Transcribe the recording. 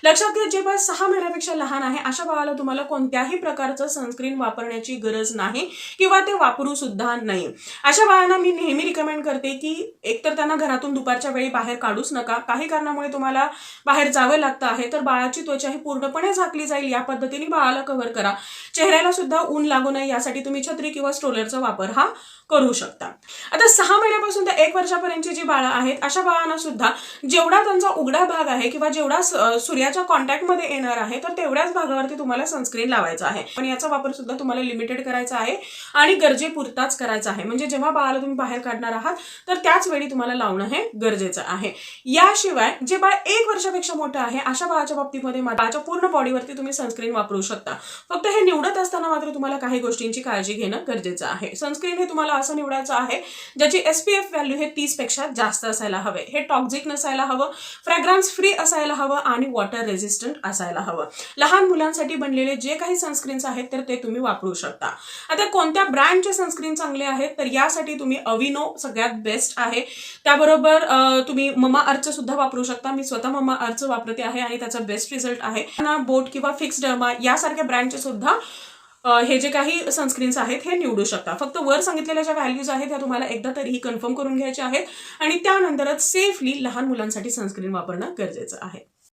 लक्षात घ्या, जे बाळ 6 महिन्यापेक्षा लहान आहे अशा बाळाला तुम्हाला कोणत्याही प्रकारचं सनस्क्रीन वापरण्याची गरज नाही किंवा ते वापरू सुद्धा नाही. अशा बाळांना मी नेहमी रिकमेंड करते की एकतर त्यांना घरातून दुपारच्या वेळी बाहेर काढूच नका. काही कारणामुळे तुम्हाला बाहेर जावं लागतं आहे तर बाळाची त्वचा ही पूर्णपणे झाकली जाईल या पद्धतीने बाळाला कव्हर करा. चेहऱ्याला सुद्धा ऊन लागू नये यासाठी तुम्ही छत्री किंवा स्ट्रोलरचा वापर हा करू शकता. आता 6 महिन्यापासून ते 1 वर्षापर्यंतची जी बाळं आहेत अशा बाळांना सुद्धा जेवढा त्यांचा उघडा भाग आहे किंवा जेवढा सूर्याच्या कॉन्टॅक्टमध्ये येणार आहे तर तेवढ्याच भागावरती तुम्हाला सनस्क्रीन लावायचा आहे. पण याचा वापर सुद्धा तुम्हाला लिमिटेड करायचा आहे आणि गरजेपुरताच करायचा आहे. म्हणजे जेव्हा बाळाला तुम्ही बाहेर काढणार आहात तर त्याच वेळी तुम्हाला लावणं हे गरजेचं आहे. याशिवाय जे बाळ 1 वर्षापेक्षा मोठं आहे अशा बाळाच्या बाबतीमध्ये बाळाच्या पूर्ण बॉडीवरती तुम्ही सनस्क्रीन वापरू शकता. फक्त हे निवडत असताना मात्र तुम्हाला काही गोष्टींची काळजी घेणं गरजेचं आहे. सनस्क्रीन हे तुम्हाला असं निवडायचं आहे ज्याची SPF व्हॅल्यू हे 30 पेक्षा जास्त असायला हवे. हे टॉक्सिक नसायला हवं, फ्रॅग्रन्स फ्री असायला हवं आणि वॉटर रेझिस्टंट असायला हवं. लहान मुलांसाठी बनलेले जे काही सनस्क्रीन्स आहेत तर ते तुम्ही वापरू शकता. आता कोणत्या ब्रँडचे सनस्क्रीन चांगले आहेत तर यासाठी तुम्ही अविनो सगळ्यात बेस्ट आहे. त्याबरोबर तुम्ही ममा अर्थ सुद्धा वापरू शकता. मी स्वतः ममा अर्थ वापरते आहे आणि त्याचा बेस्ट रिझल्ट आहे. बोट किंवा फिक्स डर्मा यासारख्या ब्रँडचे सुद्धा हे जे काही सनस्क्रीन्स आहेत हे निवडू शकता. फक्त वर सांगितलेल्या ज्या व्हॅल्यूज आहेत त्या तुम्हाला एकदा तरीही कन्फर्म करून घ्यायच्या आहेत आणि त्यानंतरच सेफली लहान मुलांसाठी सनस्क्रीन वापरणं गरजेचं आहे.